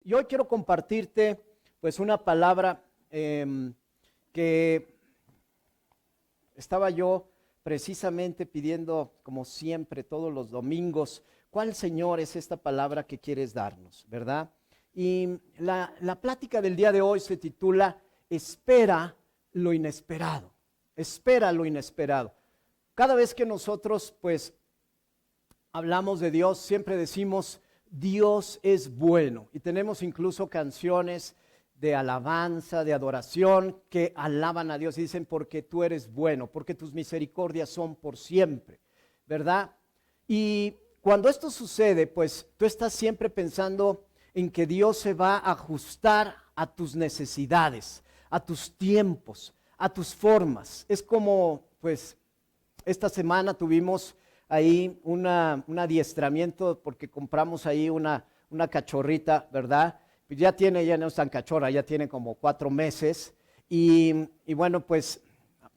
y hoy quiero compartirte pues una palabra que estaba yo precisamente pidiendo, como siempre, todos los domingos, ¿cuál, Señor, es esta palabra que quieres darnos, verdad? Y la plática del día de hoy se titula Espera lo inesperado. Espera lo inesperado. Cada vez que nosotros pues hablamos de Dios, siempre decimos Dios es bueno, y tenemos incluso canciones de alabanza, de adoración, que alaban a Dios y dicen porque tú eres bueno, porque tus misericordias son por siempre, ¿verdad? Y cuando esto sucede, pues tú estás siempre pensando en que Dios se va a ajustar a tus necesidades, a tus tiempos, a tus formas. Es como, pues, esta semana tuvimos ahí un adiestramiento porque compramos ahí una cachorrita, ¿verdad? Ya no es tan cachorra, ya tiene como 4 meses y bueno, pues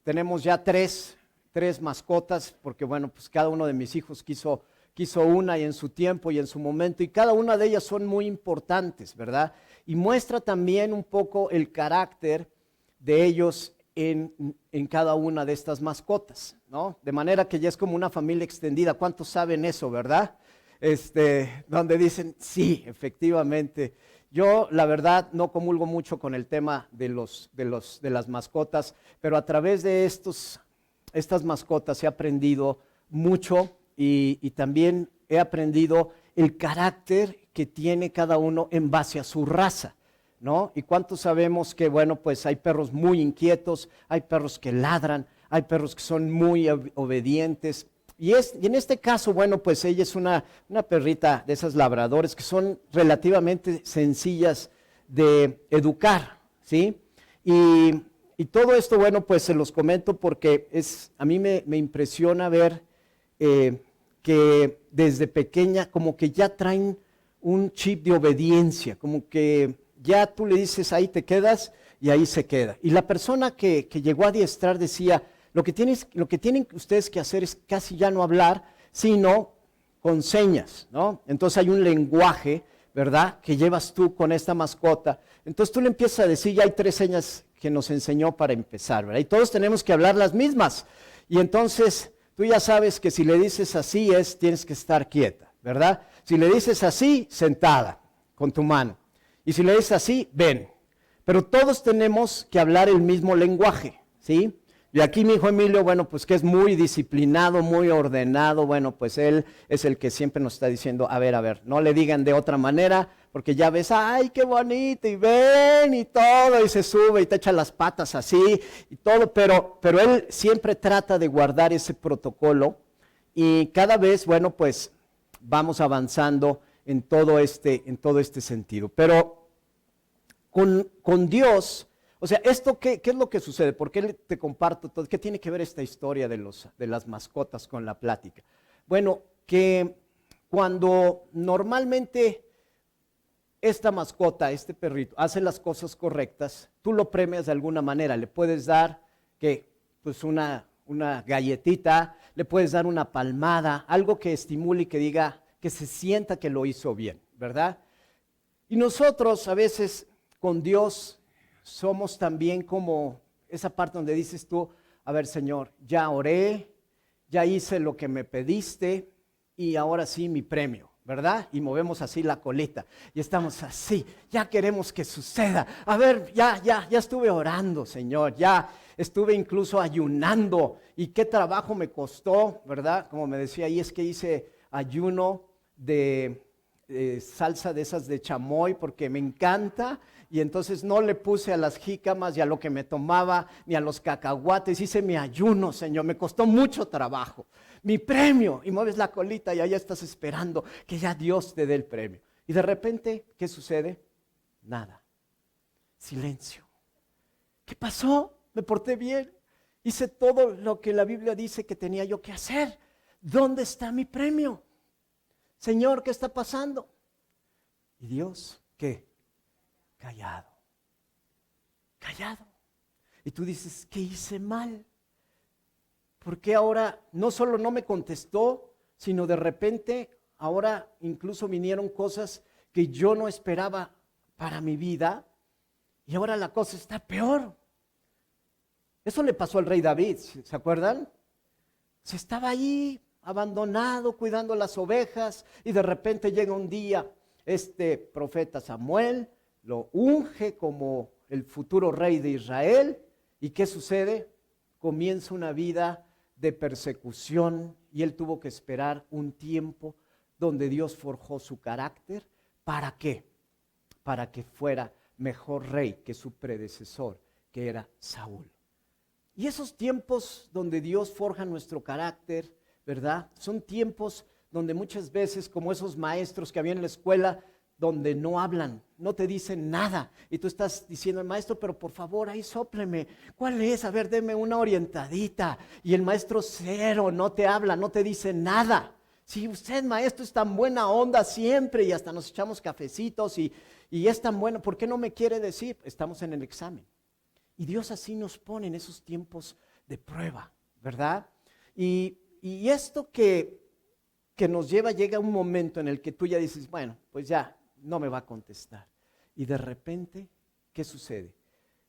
tenemos ya tres mascotas porque bueno, pues cada uno de mis hijos quiso una y en su tiempo y en su momento, y cada una de ellas son muy importantes, ¿verdad? Y muestra también un poco el carácter de ellos en cada una de estas mascotas, ¿no? De manera que ya es como una familia extendida. ¿Cuántos saben eso, verdad? Donde dicen, sí, efectivamente. Yo, la verdad, no comulgo mucho con el tema de las mascotas, pero a través de estas mascotas he aprendido mucho y también he aprendido el carácter que tiene cada uno en base a su raza, ¿no? Y cuántos sabemos que, bueno, pues hay perros muy inquietos, hay perros que ladran, hay perros que son muy obedientes. Y en este caso, bueno, pues ella es una perrita de esas labradores que son relativamente sencillas de educar, ¿sí? Y todo esto, bueno, pues se los comento porque a mí me impresiona ver que desde pequeña como que ya traen un chip de obediencia, como que ya tú le dices ahí te quedas y ahí se queda. Y la persona que llegó a adiestrar decía, lo que tienen ustedes que hacer es casi ya no hablar, sino con señas, ¿no? Entonces hay un lenguaje, ¿verdad?, que llevas tú con esta mascota. Entonces tú le empiezas a decir, ya hay 3 señas que nos enseñó para empezar, ¿verdad? Y todos tenemos que hablar las mismas. Y entonces tú ya sabes que si le dices así tienes que estar quieta, ¿verdad? Si le dices así, sentada, con tu mano. Y si le dices así, ven. Pero todos tenemos que hablar el mismo lenguaje, ¿sí? Y aquí mi hijo Emilio, bueno, pues que es muy disciplinado, muy ordenado, bueno, pues él es el que siempre nos está diciendo, a ver, no le digan de otra manera, porque ya ves, ay, qué bonito, y ven, y todo, y se sube, y te echa las patas así, y todo, pero él siempre trata de guardar ese protocolo, y cada vez, bueno, pues vamos avanzando en todo este sentido. Pero con Dios, o sea, ¿esto qué es lo que sucede? ¿Por qué te comparto todo? ¿Qué tiene que ver esta historia de las mascotas con la plática? Bueno, que cuando normalmente esta mascota, este perrito, hace las cosas correctas, tú lo premias de alguna manera. Le puedes dar pues una galletita, le puedes dar una palmada, algo que estimule y que diga, que se sienta que lo hizo bien, ¿verdad? Y nosotros a veces con Dios somos también como esa parte donde dices tú, a ver, Señor, ya oré, ya hice lo que me pediste y ahora sí mi premio, ¿verdad? Y movemos así la colita y estamos así, ya queremos que suceda. A ver, ya estuve orando, Señor, ya estuve incluso ayunando y qué trabajo me costó, ¿verdad? Como me decía ahí, es que hice ayuno de salsa de esas de chamoy porque me encanta, y entonces no le puse a las jícamas y a lo que me tomaba ni a los cacahuates, hice mi ayuno, Señor, me costó mucho trabajo, mi premio, y mueves la colita y allá estás esperando que ya Dios te dé el premio, y de repente, ¿qué sucede? Nada, silencio. ¿Qué pasó? Me porté bien, hice todo lo que la Biblia dice que tenía yo que hacer. ¿Dónde está mi premio? Señor, ¿qué está pasando? Y Dios, ¿qué? Callado. Callado. Y tú dices, ¿qué hice mal? ¿Por qué ahora no solo no me contestó, sino de repente ahora incluso vinieron cosas que yo no esperaba para mi vida y ahora la cosa está peor. Eso le pasó al rey David, ¿se acuerdan? Se estaba ahí abandonado, cuidando las ovejas, y de repente llega un día este profeta Samuel, lo unge como el futuro rey de Israel, ¿y qué sucede? Comienza una vida de persecución y él tuvo que esperar un tiempo donde Dios forjó su carácter. ¿Para qué? Para que fuera mejor rey que su predecesor, que era Saúl. Y esos tiempos donde Dios forja nuestro carácter, ¿verdad? Son tiempos donde muchas veces, como esos maestros que había en la escuela, donde no hablan, no te dicen nada. Y tú estás diciendo al maestro, pero por favor, ahí sópleme. ¿Cuál es? A ver, deme una orientadita. Y el maestro cero, no te habla, no te dice nada. Si usted, maestro, es tan buena onda siempre y hasta nos echamos cafecitos y es tan bueno, ¿por qué no me quiere decir? Estamos en el examen. Y Dios así nos pone en esos tiempos de prueba, ¿verdad? Y esto que nos llega un momento en el que tú ya dices, bueno, pues ya, no me va a contestar. Y de repente, ¿qué sucede?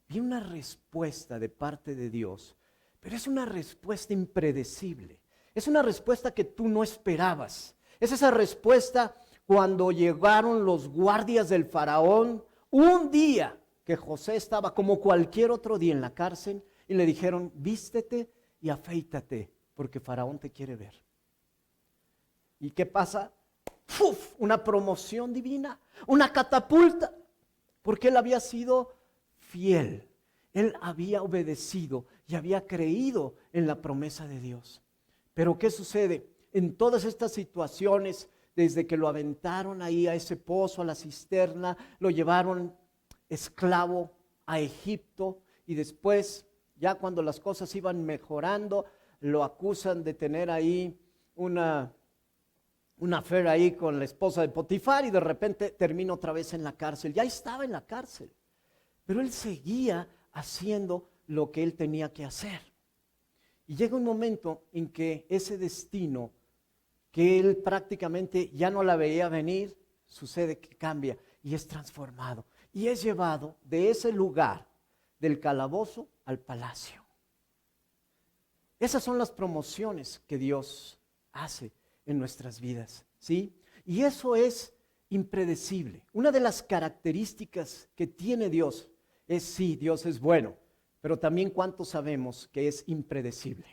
Viene una respuesta de parte de Dios, pero es una respuesta impredecible. Es una respuesta que tú no esperabas. Es esa respuesta cuando llegaron los guardias del faraón un día que José estaba como cualquier otro día en la cárcel y le dijeron, vístete y afeítate porque Faraón te quiere ver. ¿Y qué pasa? ¡Uf! Una promoción divina, una catapulta, porque él había sido fiel, él había obedecido y había creído en la promesa de Dios. Pero ¿qué sucede? En todas estas situaciones, desde que lo aventaron ahí a ese pozo, a la cisterna, lo llevaron esclavo a Egipto y después, ya cuando las cosas iban mejorando, lo acusan de tener ahí una affair ahí con la esposa de Potifar y de repente termina otra vez en la cárcel. Ya estaba en la cárcel, pero él seguía haciendo lo que él tenía que hacer. Y llega un momento en que ese destino que él prácticamente ya no la veía venir, sucede que cambia y es transformado. Y es llevado de ese lugar, del calabozo al palacio. Esas son las promociones que Dios hace en nuestras vidas, ¿sí? Y eso es impredecible. Una de las características que tiene Dios es, sí, Dios es bueno, pero también cuánto sabemos que es impredecible,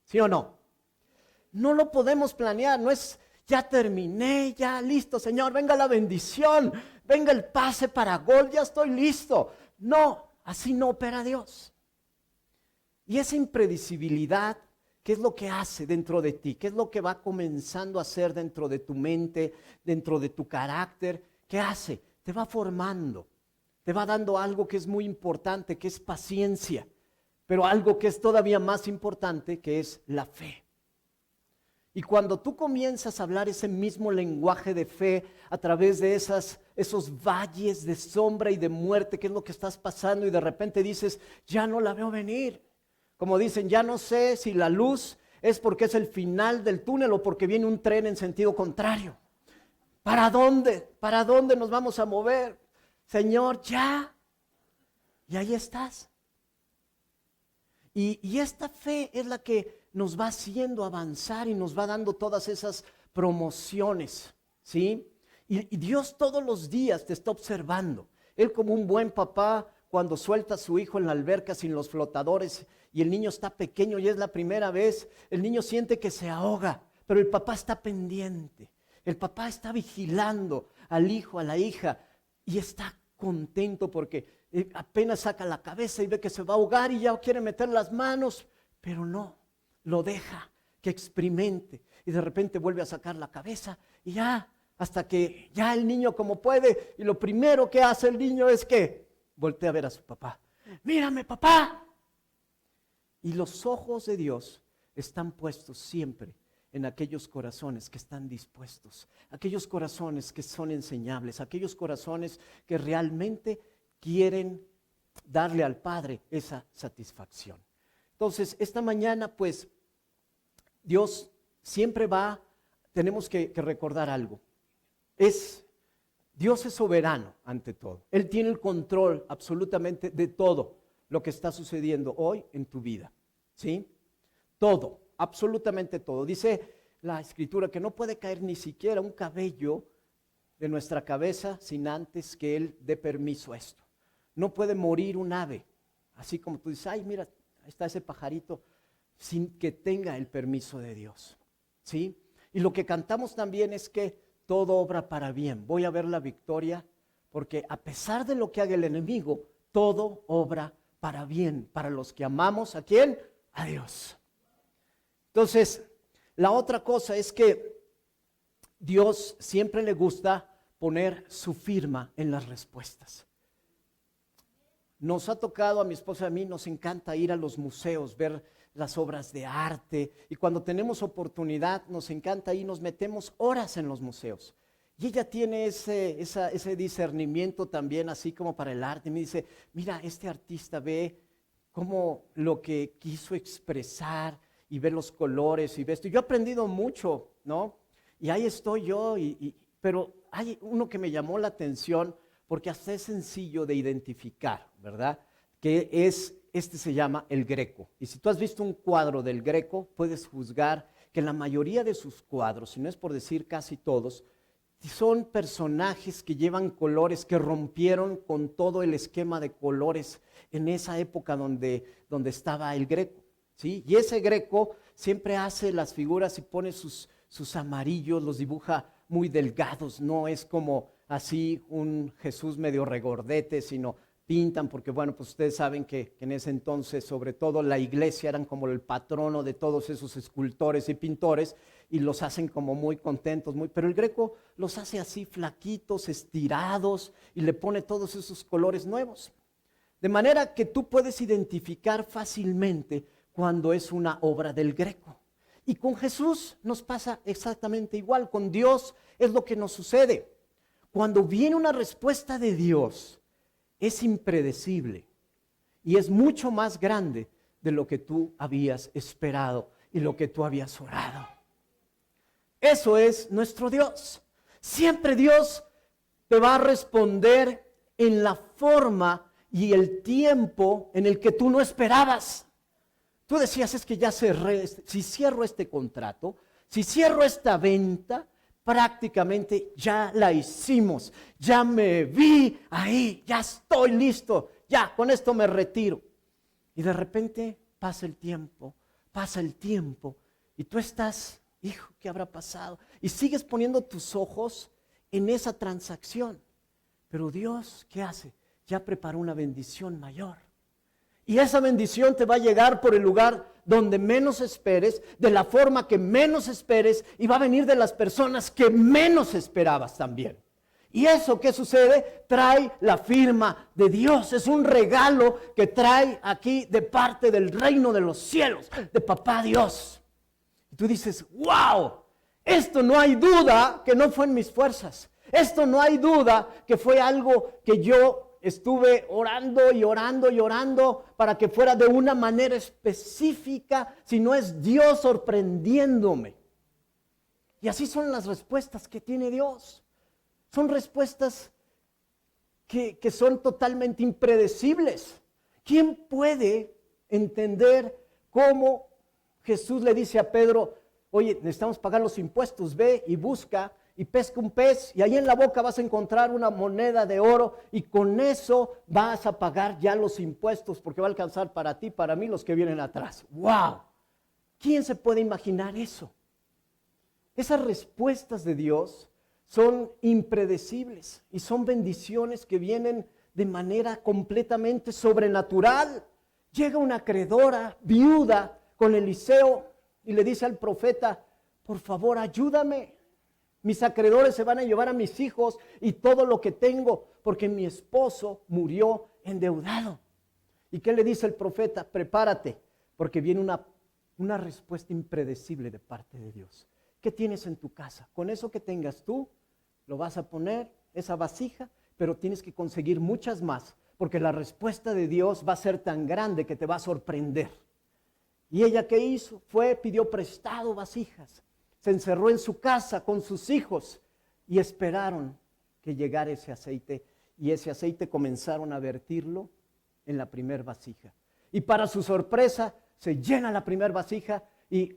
¿sí o no? No lo podemos planear, no es, ya terminé, ya listo, Señor, venga la bendición, venga el pase para gol, ya estoy listo. No, así no opera Dios. Y esa impredecibilidad, ¿qué es lo que hace dentro de ti? ¿Qué es lo que va comenzando a hacer dentro de tu mente, dentro de tu carácter? ¿Qué hace? Te va formando, te va dando algo que es muy importante, que es paciencia, pero algo que es todavía más importante, que es la fe. Y cuando tú comienzas a hablar ese mismo lenguaje de fe a través de esos valles de sombra y de muerte, que es lo que estás pasando, y de repente dices, ya no la veo venir. Como dicen, ya no sé si la luz es porque es el final del túnel o porque viene un tren en sentido contrario. ¿Para dónde? ¿Para dónde nos vamos a mover? Señor, ya. Y ahí estás. Y esta fe es la que nos va haciendo avanzar y nos va dando todas esas promociones, ¿sí? Y Dios todos los días te está observando. Él, como un buen papá, cuando suelta a su hijo en la alberca sin los flotadores y el niño está pequeño y es la primera vez, el niño siente que se ahoga, pero el papá está pendiente. El papá está vigilando al hijo, a la hija, y está contento porque apenas saca la cabeza y ve que se va a ahogar y ya quiere meter las manos, pero no, lo deja que experimente y de repente vuelve a sacar la cabeza y ya, hasta que ya el niño como puede, y lo primero que hace el niño es que voltea a ver a su papá. Mírame, papá. Y los ojos de Dios están puestos siempre en aquellos corazones que están dispuestos, aquellos corazones que son enseñables, aquellos corazones que realmente quieren darle al Padre esa satisfacción. Entonces, esta mañana, pues, Dios siempre tenemos que recordar algo. Dios es soberano ante todo. Él tiene el control absolutamente de todo lo que está sucediendo hoy en tu vida. ¿Sí? Todo, absolutamente todo. Dice la Escritura que no puede caer ni siquiera un cabello de nuestra cabeza sin antes que Él dé permiso a esto. No puede morir un ave, así como tú dices, ay, mira, ahí está ese pajarito, sin que tenga el permiso de Dios. ¿Sí? Y lo que cantamos también es que todo obra para bien. Voy a ver la victoria, porque a pesar de lo que haga el enemigo, todo obra para bien, para los que amamos, ¿a quién? A Dios. Entonces, la otra cosa es que Dios siempre le gusta poner su firma en las respuestas. Nos ha tocado, a mi esposa y a mí, nos encanta ir a los museos, ver las obras de arte, y cuando tenemos oportunidad nos encanta ir, nos metemos horas en los museos. Y ella tiene ese discernimiento también, así como para el arte. Me dice, mira, este artista ve cómo lo que quiso expresar y ve los colores y ve esto. Yo he aprendido mucho, ¿no? Y ahí estoy yo, pero hay uno que me llamó la atención porque hasta es sencillo de identificar, ¿verdad? Que este se llama el Greco. Y si tú has visto un cuadro del Greco, puedes juzgar que la mayoría de sus cuadros, si no es por decir casi todos, son personajes que llevan colores, que rompieron con todo el esquema de colores en esa época donde estaba el Greco, ¿sí? Y ese Greco siempre hace las figuras y pone sus amarillos, los dibuja muy delgados, no es como así un Jesús medio regordete, sino pintan, porque bueno, pues ustedes saben que en ese entonces, sobre todo la iglesia, eran como el patrono de todos esos escultores y pintores, y los hacen como muy contentos, pero el Greco los hace así flaquitos, estirados, y le pone todos esos colores nuevos. De manera que tú puedes identificar fácilmente cuando es una obra del Greco. Y con Jesús nos pasa exactamente igual, con Dios es lo que nos sucede. Cuando viene una respuesta de Dios, es impredecible y es mucho más grande de lo que tú habías esperado y lo que tú habías orado. Eso es nuestro Dios. Siempre Dios te va a responder en la forma y el tiempo en el que tú no esperabas. Tú decías, es que ya cerré, si cierro este contrato, si cierro esta venta, prácticamente ya la hicimos, ya me vi ahí, ya estoy listo, ya con esto me retiro. Y de repente pasa el tiempo y tú estás, hijo, ¿qué habrá pasado? Y sigues poniendo tus ojos en esa transacción. Pero Dios, ¿qué hace? Ya preparó una bendición mayor. Y esa bendición te va a llegar por el lugar donde menos esperes, de la forma que menos esperes, y va a venir de las personas que menos esperabas también. Y eso, ¿qué sucede? Trae la firma de Dios. Es un regalo que trae aquí de parte del reino de los cielos, de Papá Dios. Y tú dices, wow, esto no hay duda que no fue en mis fuerzas. Esto no hay duda que fue algo que yo estuve orando y orando y orando para que fuera de una manera específica, si no es Dios sorprendiéndome. Y así son las respuestas que tiene Dios. Son respuestas que son totalmente impredecibles. ¿Quién puede entender cómo Jesús le dice a Pedro, oye, necesitamos pagar los impuestos, ve y busca y pesca un pez, y ahí en la boca vas a encontrar una moneda de oro, y con eso vas a pagar ya los impuestos, porque va a alcanzar para ti, para mí, los que vienen atrás? ¡Wow! ¿Quién se puede imaginar eso? Esas respuestas de Dios son impredecibles y son bendiciones que vienen de manera completamente sobrenatural. Llega una acreedora viuda con Eliseo y le dice al profeta, por favor, ayúdame. Mis acreedores se van a llevar a mis hijos y todo lo que tengo, porque mi esposo murió endeudado. ¿Y qué le dice el profeta? Prepárate, porque viene una respuesta impredecible de parte de Dios. ¿Qué tienes en tu casa? Con eso que tengas tú, lo vas a poner, esa vasija, pero tienes que conseguir muchas más, porque la respuesta de Dios va a ser tan grande que te va a sorprender. ¿Y ella qué hizo? Pidió prestado vasijas. Se encerró en su casa con sus hijos y esperaron que llegara ese aceite, y ese aceite comenzaron a vertirlo en la primer vasija. Y para su sorpresa, se llena la primer vasija y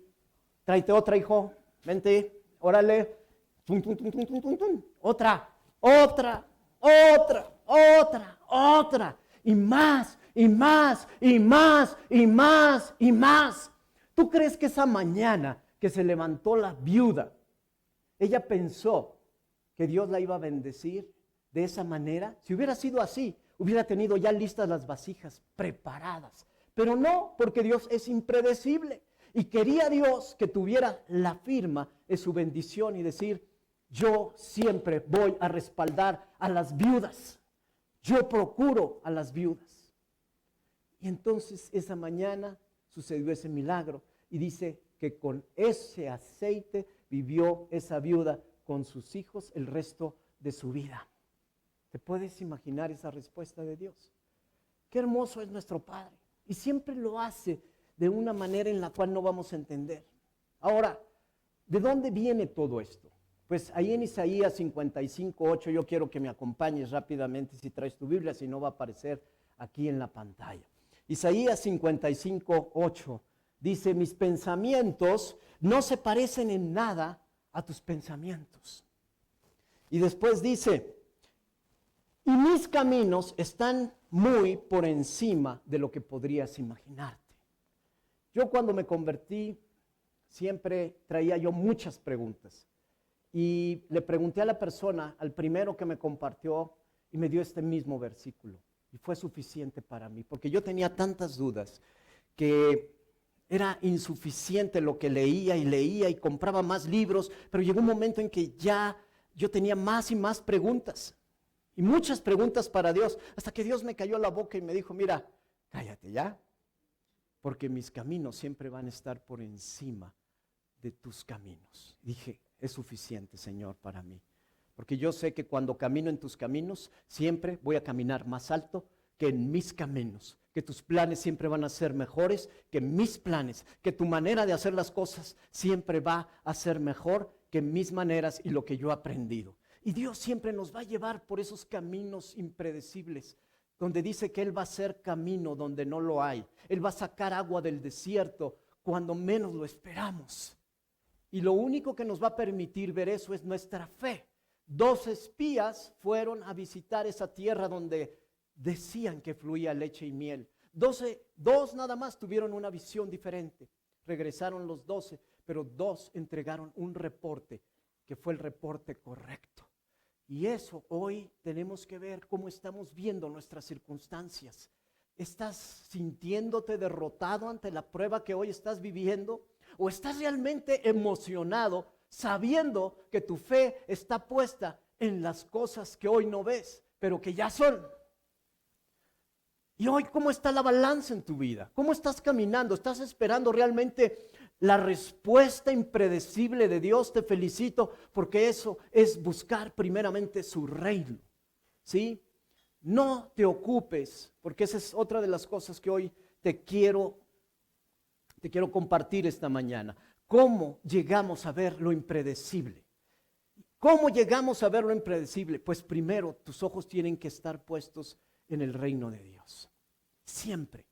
tráete otra, hijo, vente, órale, tum, tum, tum, tum, tum, tum, tum. Otra, y más, y más, y más, y más, y más. ¿Tú crees que esa mañana que se levantó la viuda, ella pensó que Dios la iba a bendecir de esa manera? Si hubiera sido así, hubiera tenido ya listas las vasijas preparadas. Pero no, porque Dios es impredecible. Y quería Dios que tuviera la firma de su bendición y decir: yo siempre voy a respaldar a las viudas. Yo procuro a las viudas. Y entonces esa mañana sucedió ese milagro. Y dice que con ese aceite vivió esa viuda con sus hijos el resto de su vida. ¿Te puedes imaginar esa respuesta de Dios? Qué hermoso es nuestro Padre. Y siempre lo hace de una manera en la cual no vamos a entender. Ahora, ¿de dónde viene todo esto? Pues ahí en Isaías 55:8, yo quiero que me acompañes rápidamente si traes tu Biblia, si no va a aparecer aquí en la pantalla. Isaías 55:8 dice: mis pensamientos no se parecen en nada a tus pensamientos. Y después dice: y mis caminos están muy por encima de lo que podrías imaginarte. Yo cuando me convertí siempre traía yo muchas preguntas. Y le pregunté a la persona, al primero que me compartió, y me dio este mismo versículo. Y fue suficiente para mí, porque yo tenía tantas dudas que era insuficiente lo que leía y compraba más libros, pero llegó un momento en que ya yo tenía más y más preguntas. Y muchas preguntas para Dios, hasta que Dios me cayó la boca y me dijo: mira, cállate ya, porque mis caminos siempre van a estar por encima de tus caminos. Dije: es suficiente, Señor, para mí, porque yo sé que cuando camino en tus caminos, siempre voy a caminar más alto que en mis caminos, que tus planes siempre van a ser mejores que mis planes, que tu manera de hacer las cosas siempre va a ser mejor que mis maneras y lo que yo he aprendido. Y Dios siempre nos va a llevar por esos caminos impredecibles, donde dice que Él va a hacer camino donde no lo hay. Él va a sacar agua del desierto cuando menos lo esperamos. Y lo único que nos va a permitir ver eso es nuestra fe. 2 espías fueron a visitar esa tierra donde decían que fluía leche y miel. 2 nada más tuvieron una visión diferente. Regresaron los 12, pero 2 entregaron un reporte que fue el reporte correcto. Y eso hoy tenemos que ver cómo estamos viendo nuestras circunstancias. ¿Estás sintiéndote derrotado ante la prueba que hoy estás viviendo? ¿O estás realmente emocionado sabiendo que tu fe está puesta en las cosas que hoy no ves, pero que ya son? Y hoy, ¿cómo está la balanza en tu vida? ¿Cómo estás caminando? ¿Estás esperando realmente la respuesta impredecible de Dios? Te felicito, porque eso es buscar primeramente su reino, ¿sí? No te ocupes, porque esa es otra de las cosas que hoy te quiero compartir esta mañana. ¿Cómo llegamos a ver lo impredecible? ¿Cómo llegamos a ver lo impredecible? Pues primero, tus ojos tienen que estar puestos en el reino de Dios. Siempre.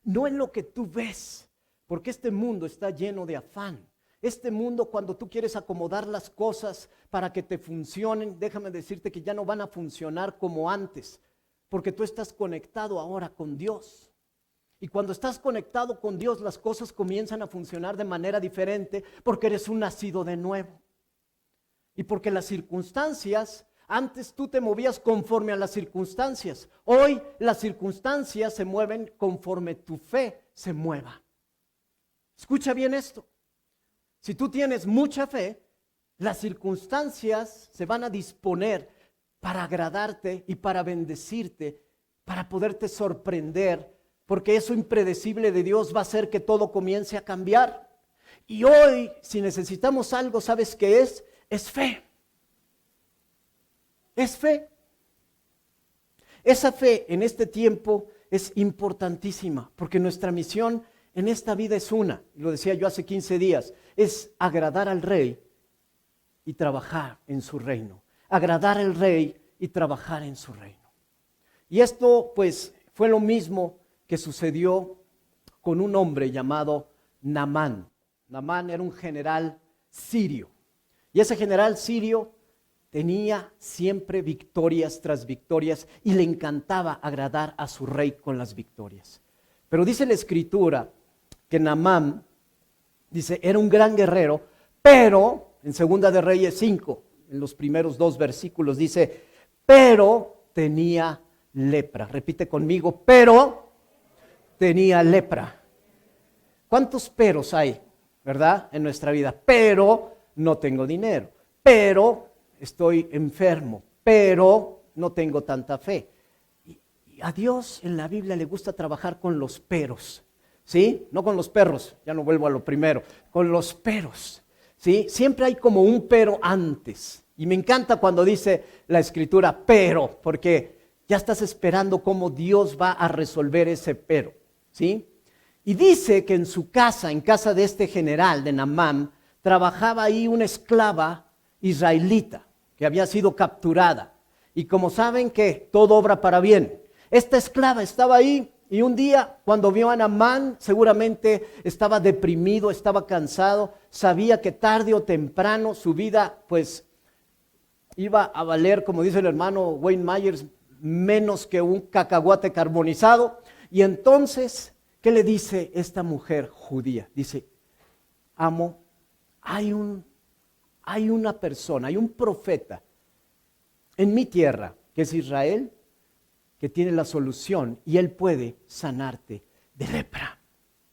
No en lo que tú ves, porque este mundo está lleno de afán. Este mundo, cuando tú quieres acomodar las cosas para que te funcionen, déjame decirte que ya no van a funcionar como antes, porque tú estás conectado ahora con Dios. Y cuando estás conectado con Dios, las cosas comienzan a funcionar de manera diferente, porque eres un nacido de nuevo. Y porque las circunstancias, antes tú te movías conforme a las circunstancias. Hoy las circunstancias se mueven conforme tu fe se mueva. Escucha bien esto. Si tú tienes mucha fe, las circunstancias se van a disponer para agradarte y para bendecirte, para poderte sorprender, porque eso impredecible de Dios va a hacer que todo comience a cambiar. Y hoy, si necesitamos algo, ¿sabes qué es? Es fe. Es fe. Esa fe en este tiempo es importantísima, porque nuestra misión en esta vida es una, lo decía yo hace 15 días, es agradar al Rey y trabajar en su reino. agradar al rey y trabajar en su reino. Y esto pues fue lo mismo que sucedió con un hombre llamado Naamán. Naamán era un general sirio. Y ese general sirio tenía siempre victorias tras victorias y le encantaba agradar a su rey con las victorias. Pero dice la Escritura que Naamán, dice, era un gran guerrero, pero en 2 de Reyes 5, en los primeros 2 versículos dice, pero tenía lepra. Repite conmigo, pero tenía lepra. ¿Cuántos peros hay, verdad, en nuestra vida? Pero no tengo dinero, pero estoy enfermo, pero no tengo tanta fe. Y a Dios en la Biblia le gusta trabajar con los peros, ¿sí? No con los perros, ya no vuelvo a lo primero, con los peros, ¿sí? Siempre hay como un pero antes. Y me encanta cuando dice la Escritura pero, porque ya estás esperando cómo Dios va a resolver ese pero, ¿sí? Y dice que en su casa, en casa de este general de Naamán, trabajaba ahí una esclava israelita que había sido capturada. Y como saben que todo obra para bien, esta esclava estaba ahí y un día cuando vio a Naamán, seguramente estaba deprimido, estaba cansado, sabía que tarde o temprano su vida pues iba a valer, como dice el hermano Wayne Myers, menos que un cacahuate carbonizado. Y entonces, ¿qué le dice esta mujer judía? Dice, amo, hay una persona, hay un profeta en mi tierra, que es Israel, que tiene la solución y él puede sanarte de lepra.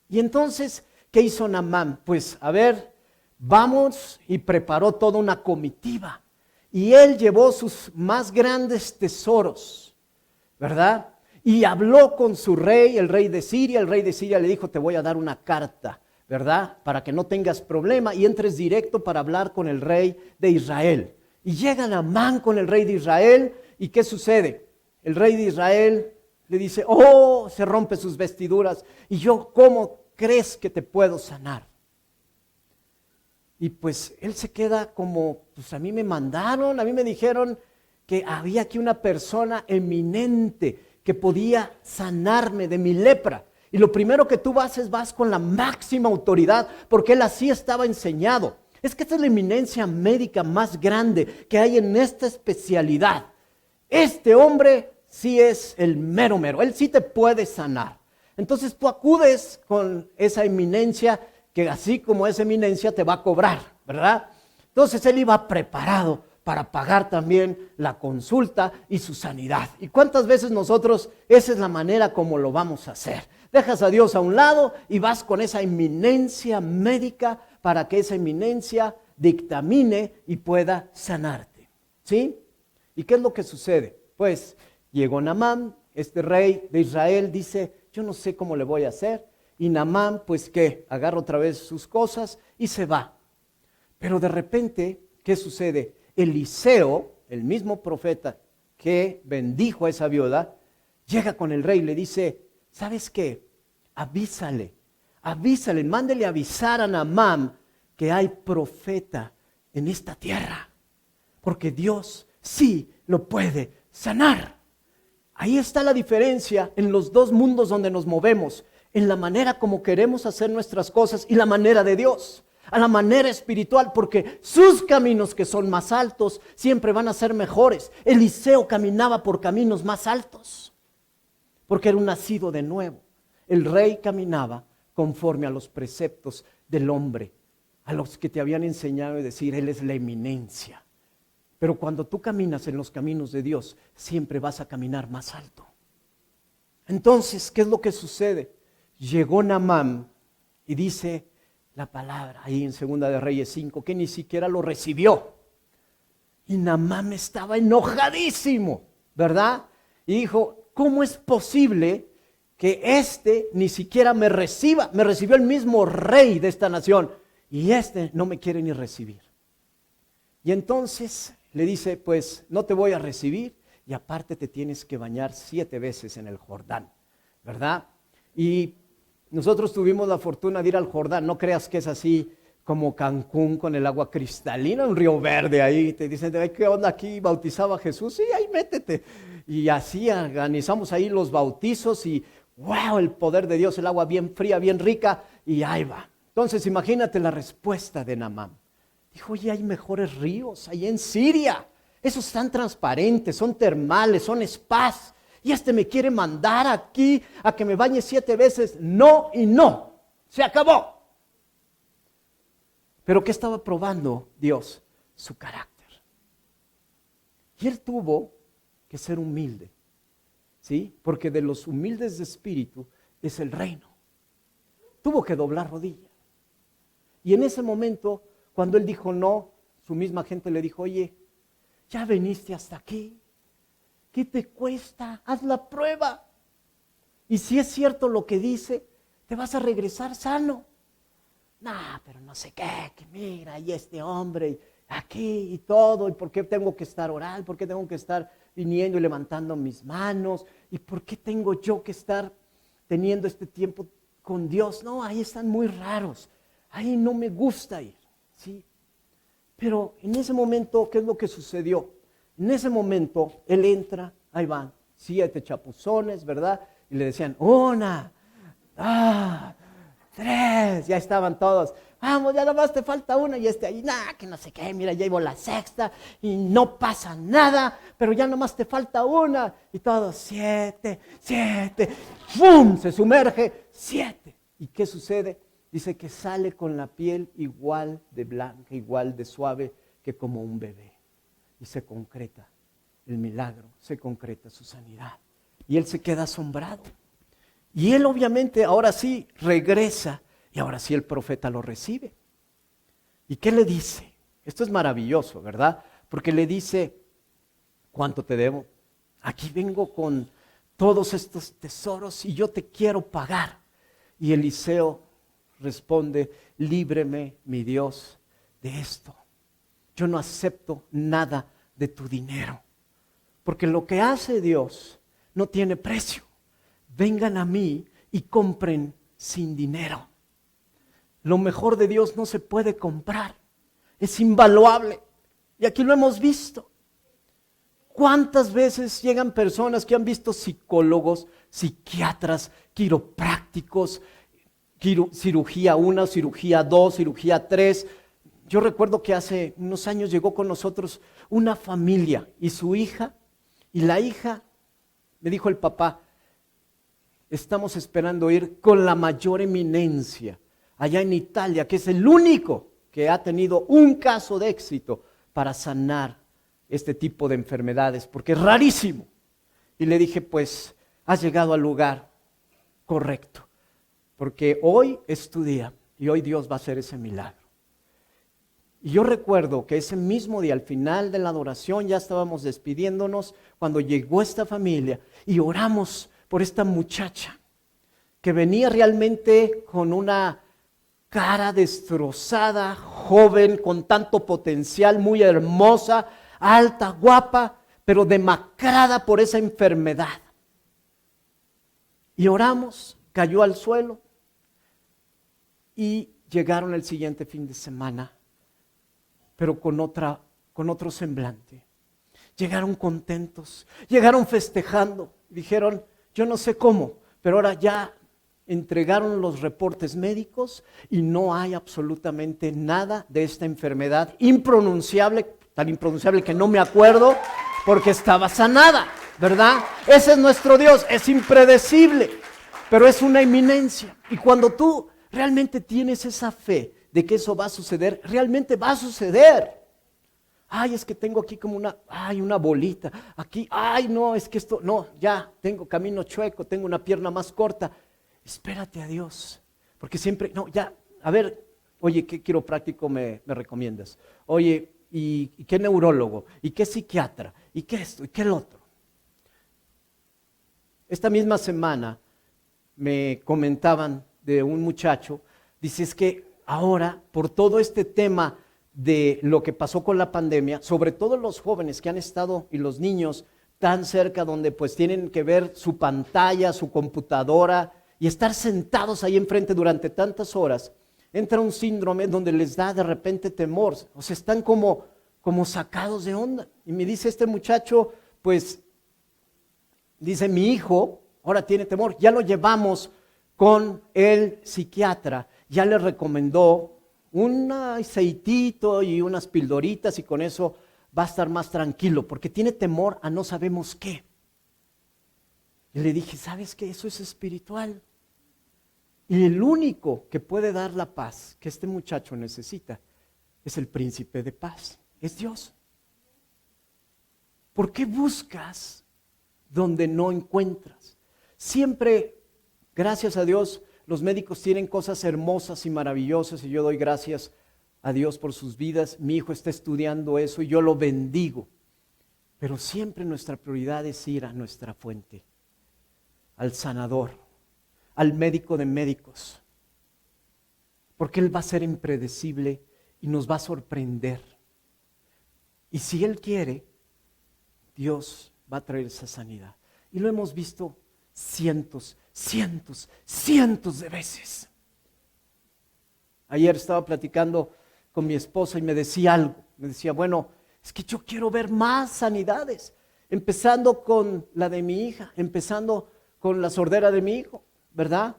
Y entonces, ¿qué hizo Naamán? Pues, a ver, vamos, y preparó toda una comitiva. Y él llevó sus más grandes tesoros, ¿verdad? Y habló con su rey, el rey de Siria. El rey de Siria le dijo, te voy a dar una carta, ¿verdad? Para que no tengas problema y entres directo para hablar con el rey de Israel. Y llega Naamán con el rey de Israel. ¿Y qué sucede? El rey de Israel le dice, oh, se rompe sus vestiduras. Y yo, ¿cómo crees que te puedo sanar? Y pues él se queda como, pues a mí me mandaron, a mí me dijeron que había aquí una persona eminente que podía sanarme de mi lepra. Y lo primero que tú vas con la máxima autoridad, porque él así estaba enseñado. Es que esta es la eminencia médica más grande que hay en esta especialidad. Este hombre sí es el mero mero, él sí te puede sanar. Entonces tú acudes con esa eminencia que así como esa eminencia te va a cobrar, ¿verdad? Entonces él iba preparado para pagar también la consulta y su sanidad. ¿Y cuántas veces nosotros esa es la manera como lo vamos a hacer? Dejas a Dios a un lado y vas con esa eminencia médica para que esa eminencia dictamine y pueda sanarte, ¿sí? ¿Y qué es lo que sucede? Pues llegó Naamán, este rey de Israel, dice, yo no sé cómo le voy a hacer. Y Naamán, pues ¿qué? Agarra otra vez sus cosas y se va. Pero de repente, ¿qué sucede? Eliseo, el mismo profeta que bendijo a esa viuda, llega con el rey y le dice, ¿sabes qué? Avísale, mándele avisar a Naamán que hay profeta en esta tierra, porque Dios sí lo puede sanar. Ahí está la diferencia en los dos mundos donde nos movemos, en la manera como queremos hacer nuestras cosas y la manera de Dios, a la manera espiritual, porque sus caminos que son más altos siempre van a ser mejores. Eliseo caminaba por caminos más altos, porque era un nacido de nuevo. El rey caminaba conforme a los preceptos del hombre, a los que te habían enseñado a decir, él es la eminencia. Pero cuando tú caminas en los caminos de Dios, siempre vas a caminar más alto. Entonces, ¿qué es lo que sucede? Llegó Naamán y dice la palabra ahí en 2 de Reyes 5, que ni siquiera lo recibió. Y Naamán estaba enojadísimo, ¿verdad? Y dijo, ¿cómo es posible que este ni siquiera me reciba? Me recibió el mismo rey de esta nación y este no me quiere ni recibir. Y entonces le dice, pues no te voy a recibir y aparte te tienes que bañar 7 veces en el Jordán, ¿verdad? Y nosotros tuvimos la fortuna de ir al Jordán, no creas que es así como Cancún con el agua cristalina, un río verde ahí. Te dicen, "Ay, ¿qué onda aquí? ¿Bautizaba a Jesús?" Sí, ahí métete. Y así organizamos ahí los bautizos y wow, el poder de Dios, el agua bien fría, bien rica, y ahí va. Entonces imagínate la respuesta de Naamán. Dijo, oye, hay mejores ríos ahí en Siria. Esos están transparentes, son termales, son spas. Y me quiere mandar aquí a que me bañe 7 veces. No y no. Se acabó. Pero ¿qué estaba probando Dios? Su carácter. Y él tuvo que ser humilde. ¿Sí? Porque de los humildes de espíritu es el reino. Tuvo que doblar rodillas. Y en ese momento, cuando él dijo no, su misma gente le dijo, oye, ya veniste hasta aquí. ¿Qué te cuesta? Haz la prueba. Y si es cierto lo que dice, te vas a regresar sano. Nah, pero no sé qué, que mira, y este hombre, aquí y todo, y por qué tengo que estar orando, por qué tengo que estar viniendo y levantando mis manos, y por qué tengo yo que estar teniendo este tiempo con Dios. No, ahí están muy raros, ahí no me gusta ir, ¿sí? Pero en ese momento, ¿qué es lo que sucedió? En ese momento, él entra, ahí van, 7 chapuzones, ¿verdad? Y le decían, 1, 3, ya estaban todos. Vamos, ya nomás te falta una. Y ahí, que no sé qué, mira, ya llevo la 6ª y no pasa nada, pero ya nomás te falta una. Y todos, 7, ¡fum! Se sumerge, 7. ¿Y qué sucede? Dice que sale con la piel igual de blanca, igual de suave que como un bebé. Y se concreta el milagro, se concreta su sanidad. Y él se queda asombrado. Y él obviamente ahora sí regresa y ahora sí el profeta lo recibe. ¿Y qué le dice? Esto es maravilloso, ¿verdad? Porque le dice, ¿cuánto te debo? Aquí vengo con todos estos tesoros y yo te quiero pagar. Y Eliseo responde, líbreme, mi Dios, de esto. Yo no acepto nada de tu dinero, porque lo que hace Dios no tiene precio. Vengan a mí y compren sin dinero. Lo mejor de Dios no se puede comprar, es invaluable. Y aquí lo hemos visto. ¿Cuántas veces llegan personas que han visto psicólogos, psiquiatras, quiroprácticos, cirugía 1, cirugía 2, cirugía 3? Yo recuerdo que hace unos años llegó con nosotros una familia y su hija, y la hija, me dijo el papá, estamos esperando ir con la mayor eminencia allá en Italia, que es el único que ha tenido un caso de éxito para sanar este tipo de enfermedades, porque es rarísimo. Y le dije, pues, has llegado al lugar correcto, porque hoy es tu día y hoy Dios va a hacer ese milagro. Y yo recuerdo que ese mismo día, al final de la adoración, ya estábamos despidiéndonos, cuando llegó esta familia y oramos por esta muchacha que venía realmente con una cara destrozada, joven, con tanto potencial, muy hermosa, alta, guapa, pero demacrada por esa enfermedad. Y oramos, cayó al suelo y llegaron el siguiente fin de semana, pero con otro semblante. Llegaron contentos, llegaron festejando, dijeron, yo no sé cómo, pero ahora ya entregaron los reportes médicos y no hay absolutamente nada de esta enfermedad impronunciable, tan impronunciable que no me acuerdo, porque estaba sanada, ¿verdad? Ese es nuestro Dios, es impredecible, pero es una eminencia. Y cuando tú realmente tienes esa fe de que eso va a suceder, realmente va a suceder. Ay, es que tengo aquí como una bolita, aquí, ay, no, es que esto, no, ya, tengo camino chueco, tengo una pierna más corta. Espérate a Dios, porque siempre, no, ya, a ver, oye, ¿qué quiropráctico me recomiendas? Oye, ¿y qué neurólogo? ¿Y qué psiquiatra? ¿Y qué esto? ¿Y qué el otro? Esta misma semana me comentaban de un muchacho, dice, es que ahora, por todo este tema de lo que pasó con la pandemia, sobre todo los jóvenes que han estado y los niños tan cerca donde pues tienen que ver su pantalla, su computadora y estar sentados ahí enfrente durante tantas horas, entra un síndrome donde les da de repente temor, o sea, están como sacados de onda. Y me dice este muchacho, pues, dice, mi hijo ahora tiene temor, ya lo llevamos con el psiquiatra, ya le recomendó un aceitito y unas pildoritas y con eso va a estar más tranquilo, porque tiene temor a no sabemos qué. Y le dije, ¿sabes qué? Eso es espiritual. Y el único que puede dar la paz que este muchacho necesita es el príncipe de paz, es Dios. ¿Por qué buscas donde no encuentras? Siempre, gracias a Dios, los médicos tienen cosas hermosas y maravillosas y yo doy gracias a Dios por sus vidas. Mi hijo está estudiando eso y yo lo bendigo. Pero siempre nuestra prioridad es ir a nuestra fuente, al sanador, al médico de médicos. Porque Él va a ser impredecible y nos va a sorprender. Y si Él quiere, Dios va a traer esa sanidad. Y lo hemos visto cientos de veces. Ayer estaba platicando con mi esposa y me decía algo. Me decía, bueno, es que yo quiero ver más sanidades. Empezando con la de mi hija, empezando con la sordera de mi hijo, ¿verdad?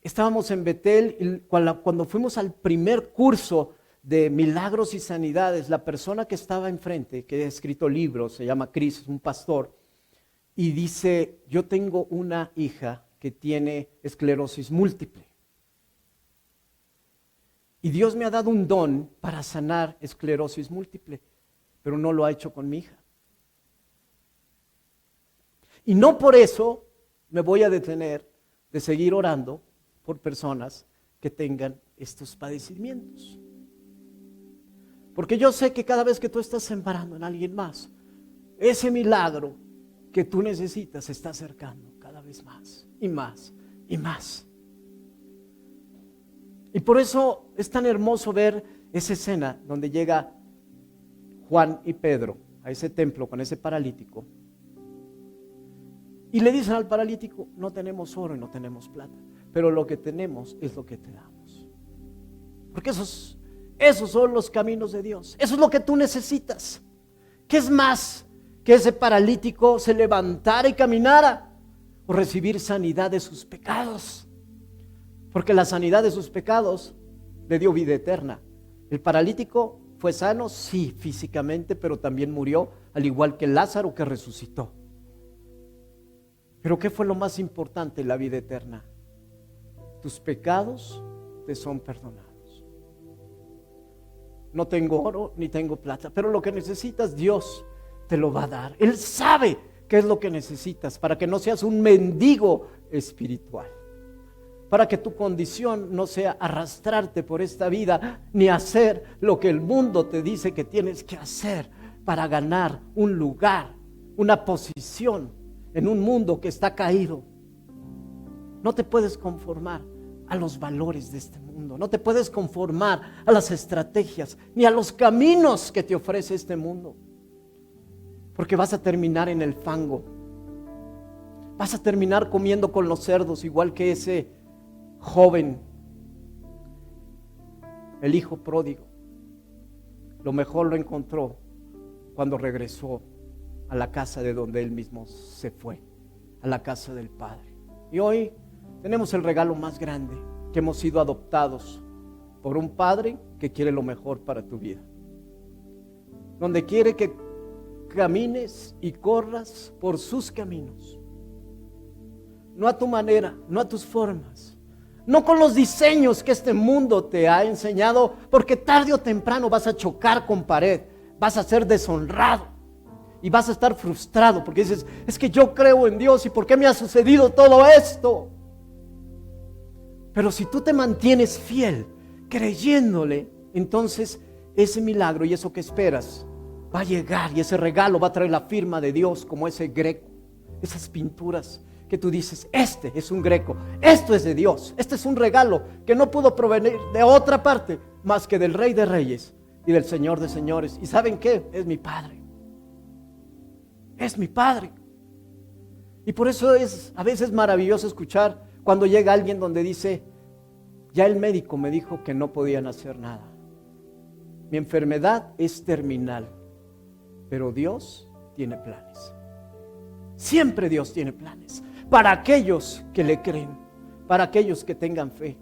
Estábamos en Betel y cuando fuimos al primer curso de milagros y sanidades, la persona que estaba enfrente, que ha escrito libros, se llama Chris, es un pastor, y dice, yo tengo una hija que tiene esclerosis múltiple. Y Dios me ha dado un don para sanar esclerosis múltiple, pero no lo ha hecho con mi hija. Y no por eso me voy a detener de seguir orando por personas que tengan estos padecimientos. Porque yo sé que cada vez que tú estás sembrando en alguien más, ese milagro que tú necesitas se está acercando cada vez más y más y más. Y por eso es tan hermoso ver esa escena donde llega Juan y Pedro a ese templo con ese paralítico. Y le dicen al paralítico, no tenemos oro y no tenemos plata, pero lo que tenemos es lo que te damos. Porque esos son los caminos de Dios. Eso es lo que tú necesitas. ¿Qué es más que ese paralítico se levantara y caminara o recibir sanidad de sus pecados? Porque la sanidad de sus pecados le dio vida eterna. El paralítico fue sano, sí, físicamente, pero también murió, al igual que Lázaro que resucitó. Pero ¿qué fue lo más importante en la vida eterna? Tus pecados te son perdonados. No tengo oro ni tengo plata, pero lo que necesitas Dios te lo va a dar. Él sabe qué es lo que necesitas para que no seas un mendigo espiritual. Para que tu condición no sea arrastrarte por esta vida ni hacer lo que el mundo te dice que tienes que hacer para ganar un lugar, una posición en un mundo que está caído. No te puedes conformar a los valores de este mundo, no te puedes conformar a las estrategias ni a los caminos que te ofrece este mundo, porque vas a terminar en el fango, vas a terminar comiendo con los cerdos, igual que ese joven, el hijo pródigo. Lo mejor lo encontró cuando regresó a la casa de donde él mismo se fue, a la casa del Padre. Y hoy tenemos el regalo más grande, que hemos sido adoptados por un Padre que quiere lo mejor para tu vida, donde quiere que camines y corras por sus caminos, no a tu manera, no a tus formas, no con los diseños que este mundo te ha enseñado, porque tarde o temprano vas a chocar con pared, vas a ser deshonrado y vas a estar frustrado porque dices, es que yo creo en Dios y ¿por qué me ha sucedido todo esto? Pero si tú te mantienes fiel, creyéndole, entonces ese milagro y eso que esperas va a llegar y ese regalo va a traer la firma de Dios, como ese greco, esas pinturas que tú dices, este es un greco, esto es de Dios, este es un regalo que no pudo provenir de otra parte más que del Rey de Reyes y del Señor de Señores. ¿Y saben qué? Es mi Padre. Es mi Padre. Y por eso es a veces maravilloso escuchar cuando llega alguien donde dice, Ya el médico me dijo que no podían hacer nada. Mi enfermedad es terminal, pero Dios tiene planes. Siempre Dios tiene planes para aquellos que le creen, para aquellos que tengan fe.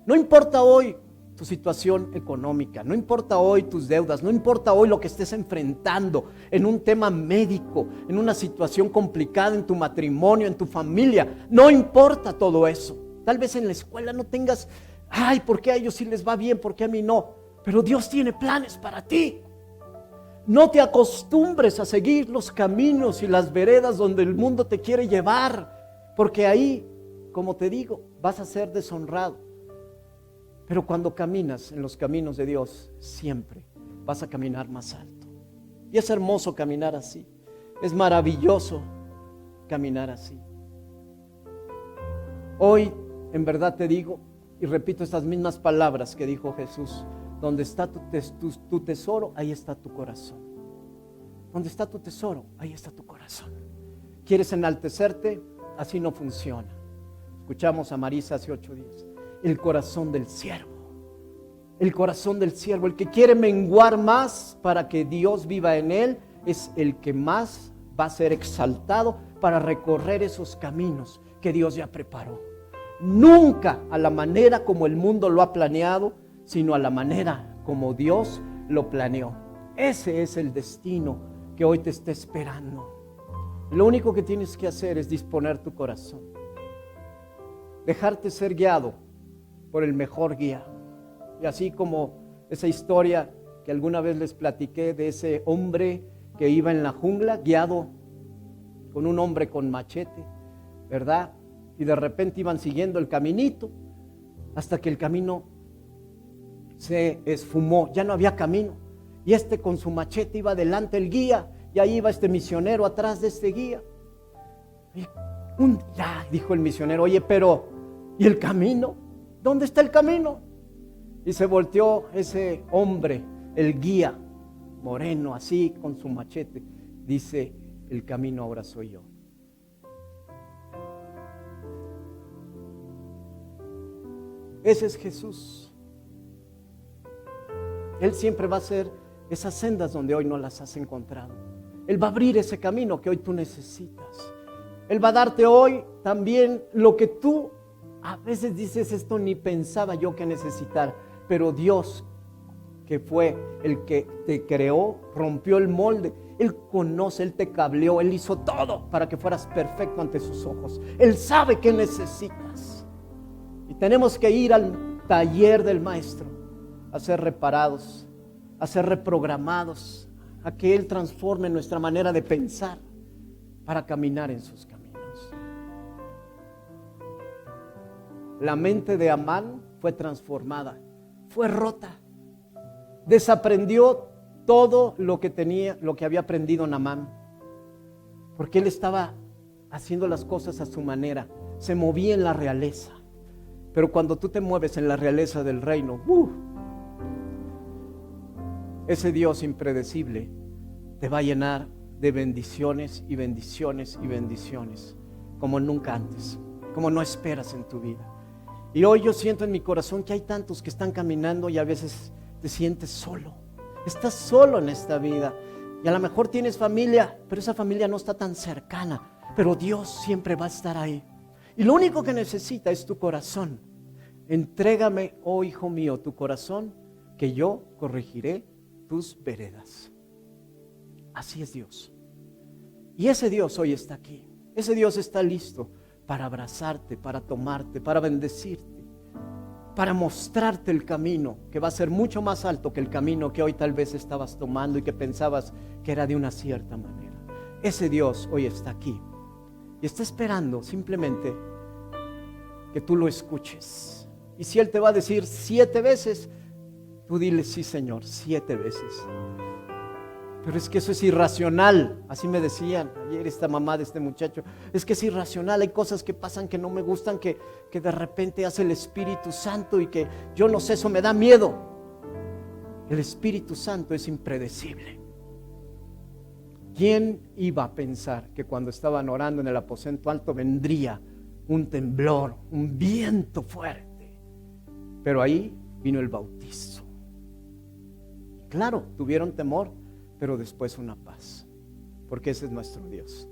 No importa hoy tu situación económica, no importa hoy tus deudas, no importa hoy lo que estés enfrentando en un tema médico, en una situación complicada en tu matrimonio, en tu familia, no importa todo eso. Tal vez en la escuela no tengas, ay, ¿por qué a ellos sí les va bien? ¿Por qué a mí no? Pero Dios tiene planes para ti. No te acostumbres a seguir los caminos y las veredas donde el mundo te quiere llevar, porque ahí, como te digo, vas a ser deshonrado. Pero cuando caminas en los caminos de Dios, siempre vas a caminar más alto. Y es hermoso caminar así. Es maravilloso caminar así. Hoy, en verdad te digo, y repito estas mismas palabras que dijo Jesús: donde está tu tesoro, ahí está tu corazón. Donde está tu tesoro, ahí está tu corazón. ¿Quieres enaltecerte? Así no funciona. Escuchamos a Marisa hace 8 días. El corazón del siervo. El corazón del siervo, el que quiere menguar más para que Dios viva en él, es el que más va a ser exaltado para recorrer esos caminos que Dios ya preparó. Nunca a la manera como el mundo lo ha planeado, sino a la manera como Dios lo planeó. Ese es el destino que hoy te está esperando. Lo único que tienes que hacer es disponer tu corazón, dejarte ser guiado por el mejor guía. Y así como esa historia que alguna vez les platiqué de ese hombre que iba en la jungla guiado con un hombre con machete, ¿verdad? Y de repente iban siguiendo el caminito hasta que el camino se esfumó, ya no había camino. Y con su machete iba delante el guía, y ahí iba este misionero atrás de este guía. Y dijo el misionero: oye, pero ¿y el camino? ¿Dónde está el camino? Y se volteó ese hombre, el guía, moreno, así, con su machete. Dice: el camino ahora soy yo. Ese es Jesús. Él siempre va a ser esas sendas donde hoy no las has encontrado. Él va a abrir ese camino que hoy tú necesitas. Él va a darte hoy también lo que tú a veces dices: esto ni pensaba yo que necesitar. Pero Dios, que fue el que te creó, rompió el molde. Él conoce, Él te cableó, Él hizo todo para que fueras perfecto ante sus ojos. Él sabe qué necesitas. Y tenemos que ir al taller del Maestro a ser reparados, a ser reprogramados, a que Él transforme nuestra manera de pensar para caminar en sus caminos. La mente de Amán fue transformada, fue rota. Desaprendió todo lo que tenía, lo que había aprendido Naamán, porque él estaba haciendo las cosas a su manera, se movía en la realeza. Pero cuando tú te mueves en la realeza del reino, ese Dios impredecible te va a llenar de bendiciones y bendiciones y bendiciones, como nunca antes, como no esperas en tu vida. Y hoy yo siento en mi corazón que hay tantos que están caminando y a veces te sientes solo. Estás solo en esta vida. Y a lo mejor tienes familia, pero esa familia no está tan cercana. Pero Dios siempre va a estar ahí. Y lo único que necesita es tu corazón. Entrégame, oh hijo mío, tu corazón, que yo corregiré tus veredas. Así es Dios. Y ese Dios hoy está aquí. Ese Dios está listo para abrazarte, para tomarte, para bendecirte, para mostrarte el camino que va a ser mucho más alto que el camino que hoy tal vez estabas tomando y que pensabas que era de una cierta manera. Ese Dios hoy está aquí y está esperando simplemente que tú lo escuches. Y si Él te va a decir 7 veces, tú dile: sí, Señor, 7 veces. Pero es que eso es irracional. Así me decían ayer esta mamá de este muchacho. Es que es irracional, hay cosas que pasan que no me gustan, que de repente hace el Espíritu Santo y que yo no sé, eso me da miedo. El Espíritu Santo es impredecible. ¿Quién iba a pensar que cuando estaban orando en el aposento alto vendría un temblor, un viento fuerte? Pero ahí vino el bautizo. Claro, tuvieron temor, pero después una paz, porque ese es nuestro Dios.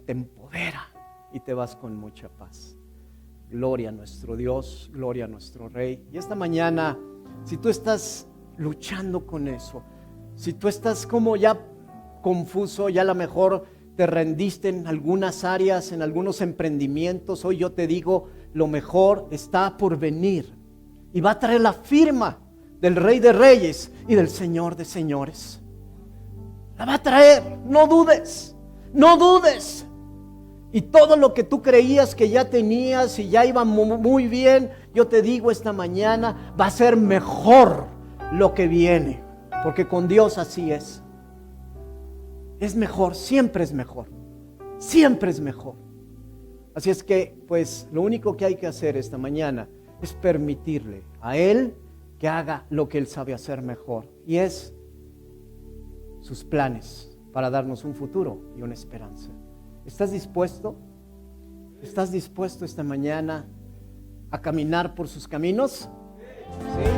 Te empodera y te vas con mucha paz. Gloria a nuestro Dios, gloria a nuestro Rey. Y esta mañana, si tú estás luchando con eso, si tú estás como ya confuso, ya a lo mejor te rendiste en algunas áreas, en algunos emprendimientos, hoy yo te digo, lo mejor está por venir y va a traer la firma del Rey de Reyes y del Señor de Señores. La va a traer, no dudes, no dudes. Y todo lo que tú creías que ya tenías y ya iba muy bien, yo te digo esta mañana, va a ser mejor lo que viene, porque con Dios así es. Es mejor, siempre es mejor, siempre es mejor. Así es que, pues, lo único que hay que hacer esta mañana es permitirle a Él que haga lo que Él sabe hacer mejor, y es sus planes para darnos un futuro y una esperanza. ¿Estás dispuesto? ¿Estás dispuesto esta mañana a caminar por sus caminos? ¿Sí?